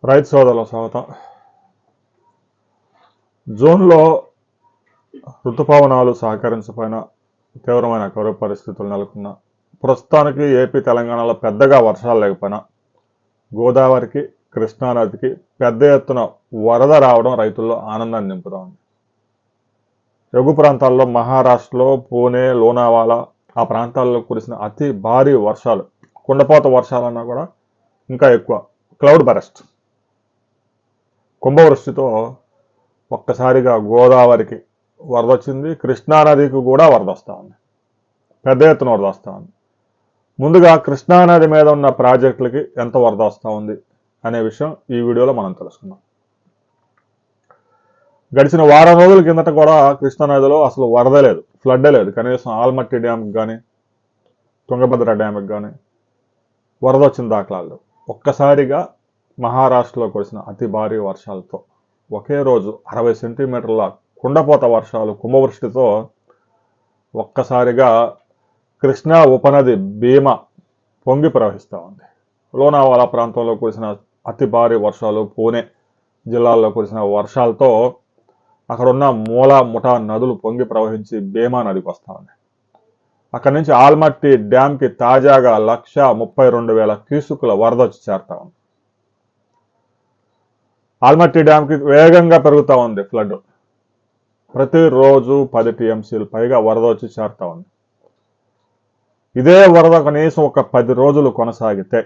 రైతు సోదరుల స్వాగతం. జూన్లో ఋతుపవనాలు సహకరించకపోయినా తీవ్రమైన కరువు పరిస్థితులు నెలకొన్న ప్రస్తుతానికి ఏపీ తెలంగాణలో పెద్దగా వర్షాలు లేకపోయినా గోదావరికి కృష్ణానదికి పెద్ద ఎత్తున వరద రావడం రైతుల్లో ఆనందాన్ని నింపుతా ఉంది. ఎగువ ప్రాంతాల్లో మహారాష్ట్రలో పూణే, లోనావాలా ఆ ప్రాంతాల్లో కురిసిన అతి భారీ వర్షాలు, కుండపోత వర్షాలన్నా కూడా ఇంకా ఎక్కువ, క్లౌడ్ బరెస్ట్, కుంభవృష్టితో ఒక్కసారిగా గోదావరికి వరద వచ్చింది. కృష్ణానదికి కూడా వరద వస్తూ ఉంది, పెద్ద ఎత్తున వరద వస్తూ ఉంది. ముందుగా కృష్ణానది మీద ఉన్న ప్రాజెక్టులకి ఎంత వరద వస్తూ ఉంది అనే విషయం ఈ వీడియోలో మనం తెలుసుకుందాం. గడిచిన వారం రోజుల కిందట కూడా కృష్ణానదిలో అసలు వరద లేదు, ఫ్లడ్ లేదు. కనీసం ఆల్మట్టి డ్యామ్కి కానీ తుంగభద్ర డ్యామ్కి కానీ వరద వచ్చిన దాఖలాలు. ఒక్కసారిగా మహారాష్ట్రలో కురిసిన అతి భారీ వర్షాలతో ఒకే రోజు 60 సెంటీమీటర్ల కుండపోత వర్షాలు, కుంభవృష్టితో ఒక్కసారిగా కృష్ణా ఉపనది భీమా పొంగి ప్రవహిస్తూ ఉంది. లోనావాలా ప్రాంతంలో కురిసిన అతి భారీ వర్షాలు, పూణే జిల్లాల్లో కురిసిన వర్షాలతో అక్కడున్న మూల ముఠా నదులు పొంగి ప్రవహించి భీమా నదికి వస్తూ ఉన్నాయి. అక్కడి నుంచి ఆల్మట్టి డ్యాంకి తాజాగా 132,000 క్యూసెక్కుల వరద వచ్చి చేరుతా ఉంది. ఆల్మట్టి డ్యాంకి వేగంగా పెరుగుతూ ఉంది ఫ్లడ్. ప్రతిరోజు 10 టీఎంసీలు పైగా వరద వచ్చి చేరుతా ఉంది. ఇదే వరద కనీసం ఒక 10 రోజులు కొనసాగితే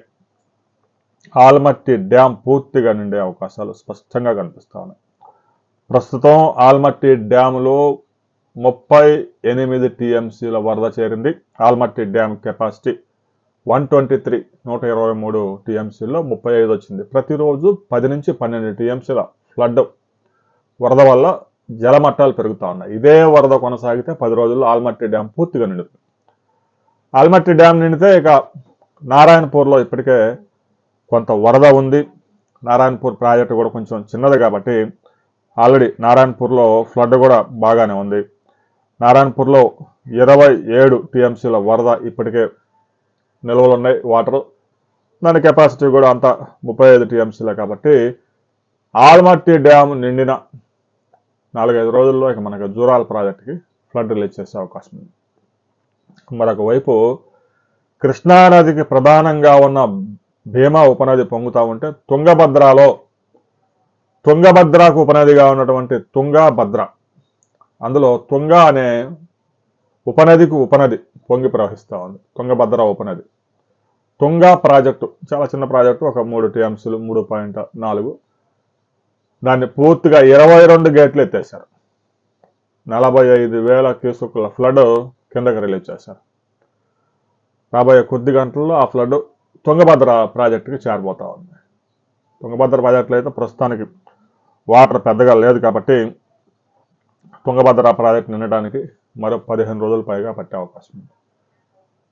ఆల్మట్టి డ్యాం పూర్తిగా నిండే అవకాశాలు స్పష్టంగా కనిపిస్తూ ఉన్నాయి. ప్రస్తుతం ఆల్మట్టి డ్యాంలో 38 టీఎంసీల వరద చేరింది. ఆల్మట్టి డ్యామ్ కెపాసిటీ 123 టీఎంసీల్లో 35 వచ్చింది. ప్రతిరోజు 10 నుంచి 12 టీఎంసీల ఫ్లడ్ వరద వల్ల జలమట్టాలు పెరుగుతూ ఉన్నాయి. ఇదే వరద కొనసాగితే 10 రోజుల్లో ఆల్మట్టి డ్యామ్ పూర్తిగా నిండుతుంది. ఆల్మట్టి డ్యామ్ నిండితే ఇక నారాయణపూర్లో ఇప్పటికే కొంత వరద ఉంది. నారాయణపూర్ ప్రాజెక్టు కూడా కొంచెం చిన్నది కాబట్టి ఆల్రెడీ నారాయణపూర్లో ఫ్లడ్ కూడా బాగానే ఉంది. నారాయణపూర్లో 27 టీఎంసీల వరద ఇప్పటికే నిల్వలు ఉన్నాయి, వాటరు. దాని కెపాసిటీ కూడా అంతా 35 టీఎంసీలే కాబట్టి ఆల్మట్టి డ్యామ్ నిండిన 4-5 రోజుల్లో ఇక మనకు జూరాల ప్రాజెక్టుకి ఫ్లడ్ రిలీజ్ చేసే అవకాశం ఉంది. మరొక వైపు కృష్ణానదికి ప్రధానంగా ఉన్న భీమా ఉపనది పొంగుతూ ఉంటే తుంగభద్రకు ఉపనదిగా ఉన్నటువంటి తుంగభద్ర, అందులో తుంగ అనే ఉపనదికి ఉపనది పొంగి ప్రవహిస్తూ ఉంది. తుంగభద్ర ఉపనది. తుంగ ప్రాజెక్టు చాలా చిన్న ప్రాజెక్టు, ఒక 3 టీఎంసీలు, 3.4. దాన్ని పూర్తిగా 22 గేట్లు ఎత్తేశారు. 45,000 క్యూసెక్కుల ఫ్లడ్ కిందకి రిలీజ్ చేశారు. రాబోయే కొద్ది గంటల్లో ఆ ఫ్లడ్ తుంగభద్ర ప్రాజెక్టుకి చేరబోతా ఉంది. తుంగభద్ర ప్రాజెక్టులో అయితే ప్రస్తుతానికి వాటర్ పెద్దగా లేదు కాబట్టి తుంగభద్ర ప్రాజెక్టు నిండడానికి మరో 15 రోజులు పైగా పట్టే అవకాశం ఉంది.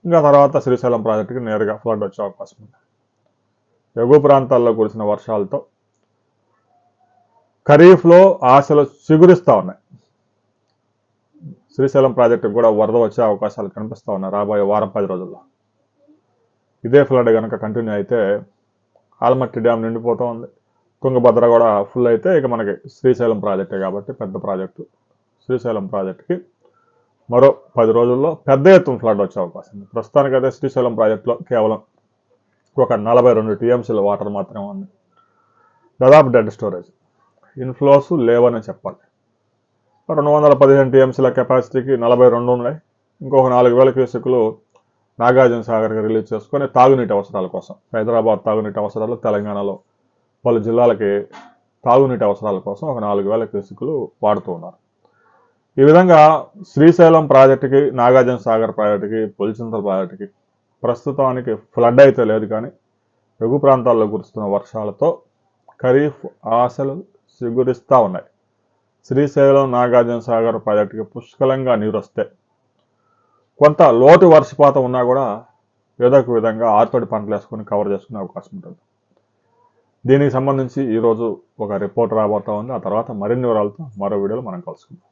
ఇంకా తర్వాత శ్రీశైలం ప్రాజెక్టుకి నేరుగా ఫ్లడ్ వచ్చే అవకాశం ఉంది. ఎగువ ప్రాంతాల్లో కురిసిన వర్షాలతో ఖరీఫ్లో ఆశలు చిగురిస్తూ ఉన్నాయి. శ్రీశైలం ప్రాజెక్టుకు కూడా వరద వచ్చే అవకాశాలు కనిపిస్తూ ఉన్నాయి రాబోయే వారం 10 రోజుల్లో. ఇదే ఫ్లడ్ కనుక కంటిన్యూ అయితే ఆల్మట్టి డ్యామ్ నిండిపోతూ ఉంది. తుంగభద్ర కూడా ఫుల్ అయితే ఇక మనకి శ్రీశైలం ప్రాజెక్టే కాబట్టి పెద్ద ప్రాజెక్టు. శ్రీశైలం ప్రాజెక్టుకి మరో 10 రోజుల్లో పెద్ద ఎత్తున ఫ్లడ్ వచ్చే అవకాశం ఉంది. ప్రస్తుతానికైతే శ్రీశైలం ప్రాజెక్టులో కేవలం ఒక 42 టీఎంసీల వాటర్ మాత్రమే ఉంది. దాదాపు డెడ్ స్టోరేజ్, ఇన్ఫ్లోస్ లేవని చెప్పాలి. 215 టీఎంసీల కెపాసిటీకి 42 ఉన్నాయి. ఇంకొక 4,000 క్యూసెక్కులు నాగార్జున సాగర్కి రిలీజ్ చేసుకొని తాగునీటి అవసరాల కోసం, హైదరాబాద్ తాగునీటి అవసరాలు, తెలంగాణలో పలు జిల్లాలకి తాగునీటి అవసరాల కోసం ఒక 4,000 క్యూసెక్కులు వాడుతూ ఉన్నారు. ఈ విధంగా శ్రీశైలం ప్రాజెక్టుకి, నాగార్జున సాగర్ ప్రాజెక్టుకి, పులిచింతల ప్రాజెక్టుకి ప్రస్తుతానికి ఫ్లడ్ అయితే లేదు, కానీ ఎగువ ప్రాంతాల్లో కురుస్తున్న వర్షాలతో ఖరీఫ్ ఆశలు సిగురిస్తూ ఉన్నాయి. శ్రీశైలం, నాగార్జున సాగర్ ప్రాజెక్టుకి పుష్కలంగా నీరు వస్తే కొంత లోటు వర్షపాతం ఉన్నా కూడా ఏదో ఒక విధంగా ఆర్తడి పంటలు వేసుకొని కవర్ చేసుకునే అవకాశం ఉంటుంది. దీనికి సంబంధించి ఈరోజు ఒక రిపోర్ట్ రాబోతా ఉంది. ఆ తర్వాత మరిన్ని వివరాలతో మరో వీడియోలో మనం కలుసుకుందాం.